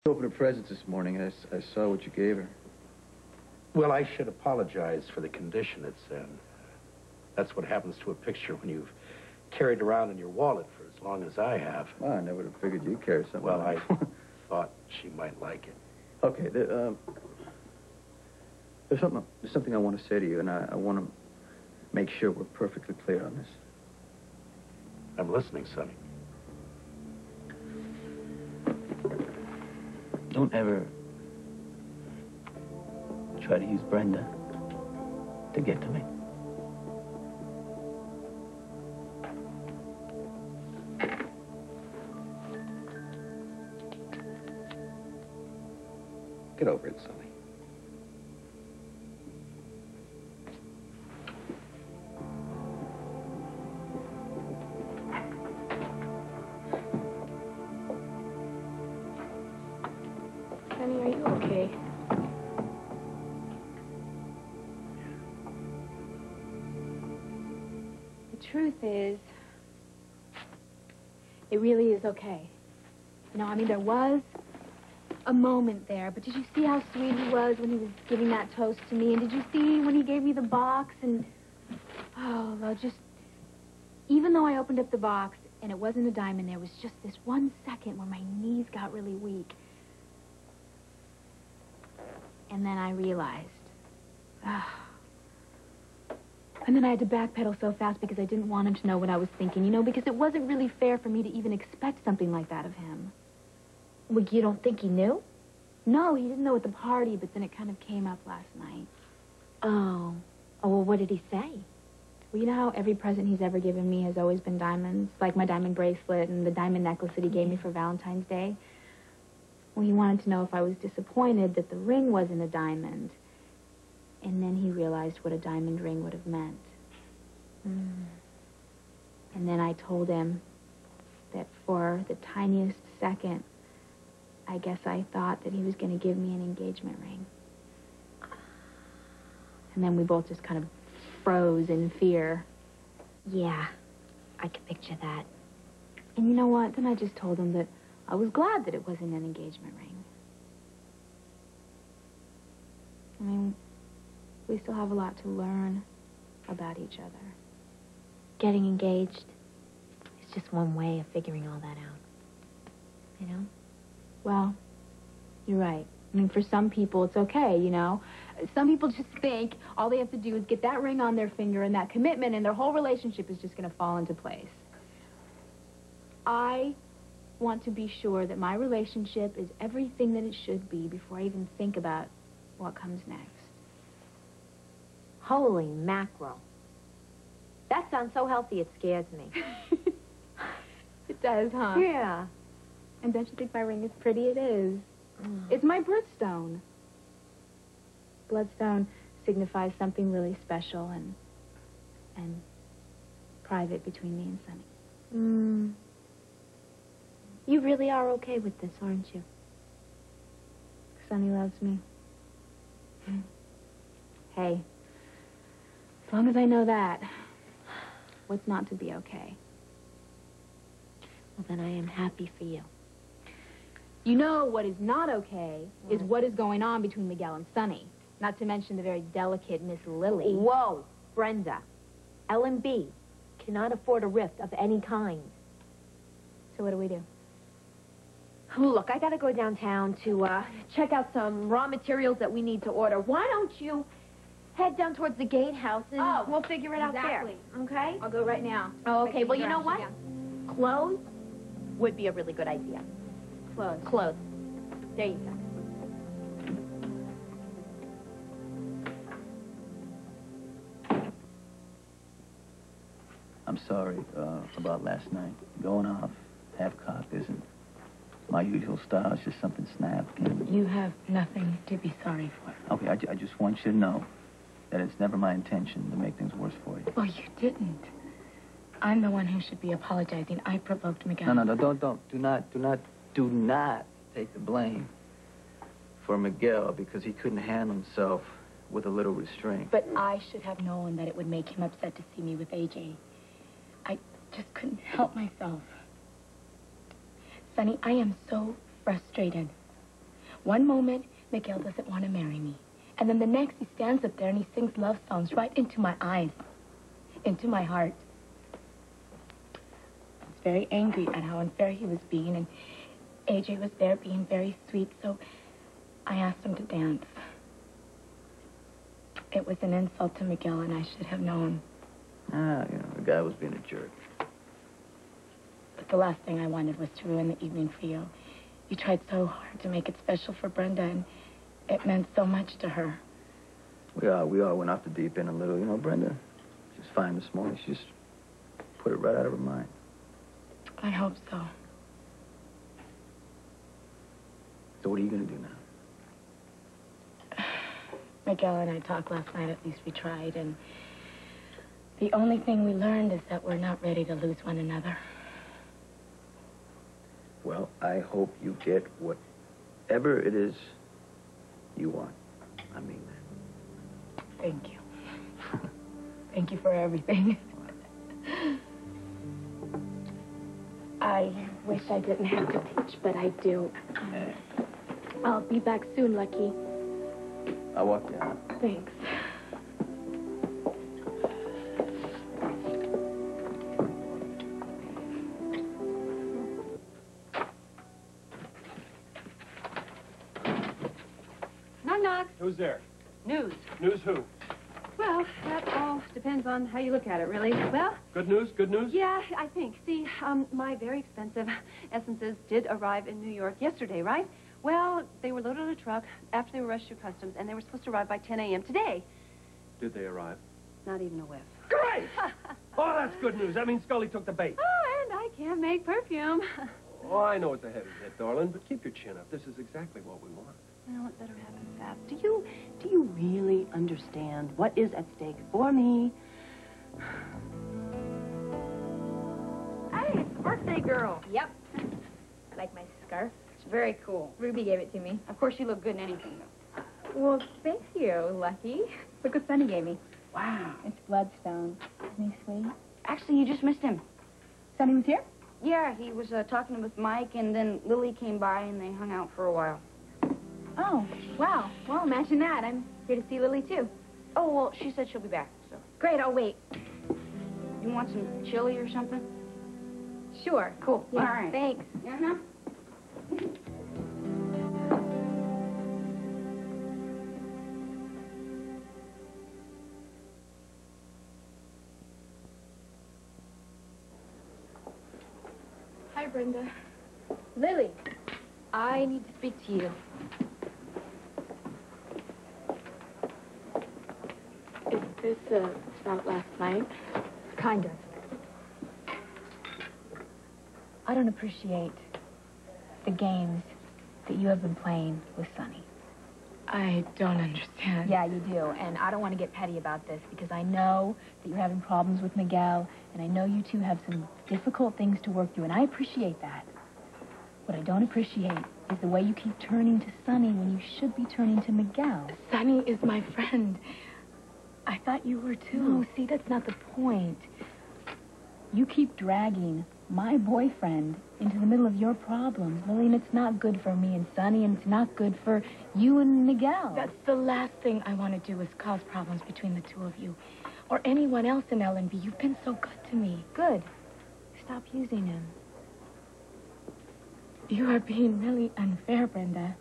Opened her presents this morning, and I saw what you gave her. Well, I should apologize for the condition it's in. That's what happens to a picture when you've carried around in your wallet for as long as I have. Well, I never would have figured you'd carry something. Well, like I thought she might like it. Okay, there's something I want to say to you, and I want to make sure we're perfectly clear on this. I'm listening, Sonny. Don't ever try to use Brenda to get to me. Get over it, Sonny. Sonny, are you okay? The truth is, it really is okay. You know, I mean, there was a moment there, but did you see how sweet he was when he was giving that toast to me? And did you see when he gave me the box? And, oh, well, just, even though I opened up the box and it wasn't a diamond, there was just this 1 second where my knees got really weak. And then I realized, and then I had to backpedal so fast because I didn't want him to know what I was thinking, you know, because it wasn't really fair for me to even expect something like that of him. Well, you don't think he knew? No, he didn't know at the party, but then it kind of came up last night. Oh. Oh, well, what did he say? Well, you know how every present he's ever given me has always been diamonds? Like my diamond bracelet and the diamond necklace that he gave me for Valentine's Day? Well, he wanted to know if I was disappointed that the ring wasn't a diamond. And then he realized what a diamond ring would have meant. And then I told him that for the tiniest second, I guess I thought that he was going to give me an engagement ring. And then we both just kind of froze in fear. Yeah, I can picture that. And you know what? Then I just told him that I was glad that it wasn't an engagement ring. I mean, we still have a lot to learn about each other. Getting engaged is just one way of figuring all that out. You know? Well, you're right. I mean, for some people, it's okay, you know? Some people just think all they have to do is get that ring on their finger and that commitment, and their whole relationship is just going to fall into place. I want to be sure that my relationship is everything that it should be before I even think about what comes next. Holy mackerel. That sounds so healthy, it scares me. It does, huh? Yeah. And don't you think my ring is pretty? It is. It's my birthstone. Bloodstone signifies something really special and private between me and Sonny. You really are okay with this, aren't you? Sonny loves me. Hey, as long as I know that, what's not to be okay? Well, then I am happy for you. You know what is not okay is what is going on between Miguel and Sonny. Not to mention the very delicate Miss Lily. Whoa, Brenda. L&B cannot afford a rift of any kind. So what do we do? Look, I gotta go downtown to check out some raw materials that we need to order. Why don't you head down towards the gatehouse and we'll figure it out there. Okay? I'll go right now. Oh, okay. Well, you know what? Clothes would be a really good idea. Clothes. Clothes. There you go. I'm sorry about last night. Going off half-cocked isn't my usual style. It's just something snapped. And... You have nothing to be sorry for. Okay, I just want you to know that it's never my intention to make things worse for you. Well, you didn't. I'm the one who should be apologizing. I provoked Miguel. No, don't. Do not take the blame for Miguel because he couldn't handle himself with a little restraint. But I should have known that it would make him upset to see me with AJ. I just couldn't help myself. Sonny, I am so frustrated. One moment, Miguel doesn't want to marry me. And then the next, he stands up there and he sings love songs right into my eyes, into my heart. I was very angry at how unfair he was being, and AJ was there being very sweet, so I asked him to dance. It was an insult to Miguel, and I should have known. The guy was being a jerk. But the last thing I wanted was to ruin the evening for you. You tried so hard to make it special for Brenda, and it meant so much to her. We all went off the deep end a little. Brenda, she's fine this morning. She just put it right out of her mind. I hope so. So what are you going to do now? Miguel and I talked last night, at least we tried, and the only thing we learned is that we're not ready to lose one another. Well, I hope you get whatever it is you want. I mean that. Thank you. Thank you for everything. I wish I didn't have to teach, but I do. I'll be back soon, Lucky. I'll walk you out. Thanks. Knock, knock. Who's there? News. News who? Well, that all depends on how you look at it, really. Well, Good news? Good news? yeah, I think. See, my very expensive essences did arrive in New York yesterday, right? Well, they were loaded on a truck after they were rushed through customs, and they were supposed to arrive by 10 a.m. today. Did they arrive? Not even a whiff. Great! Oh, that's good news. That means Scully took the bait. Oh, and I can't make perfume. Oh, I know it's a heavy hit, darling, but keep your chin up. This is exactly what we want. Well, it better happen fast. Do you really understand what is at stake for me? Hey, it's the birthday girl. Yep. Like my scarf. It's very cool. Ruby gave it to me. Of course, you look good in anything, though. Well, thank you, Lucky. Look what Sonny gave me. Wow. It's bloodstone. Isn't he sweet? Actually, you just missed him. Sonny was here? Yeah, he was talking with Mike, and then Lily came by, and they hung out for a while. Oh, wow. Well, imagine that. I'm here to see Lily, too. Oh, well, she said she'll be back, so. Great, I'll wait. You want some chili or something? Sure. Cool. Yeah, All right. thanks. Uh-huh. Hi, Brenda. Lily, I need to speak to you. Is this about last night? Kind of. I don't appreciate the games that you have been playing with Sonny. I don't understand. Yeah, you do. And I don't want to get petty about this because I know that you're having problems with Miguel, and I know you two have some difficult things to work through, and I appreciate that. What I don't appreciate is the way you keep turning to Sonny when you should be turning to Miguel. Sonny is my friend. I thought you were too. No, see, that's not the point. You keep dragging my boyfriend into the middle of your problems, Lily, and it's not good for me and Sonny, and it's not good for you and Miguel. That's the last thing I want to do is cause problems between the two of you. Or anyone else in L&B. You've been so good to me. Good. Stop using him. You are being really unfair, Brenda.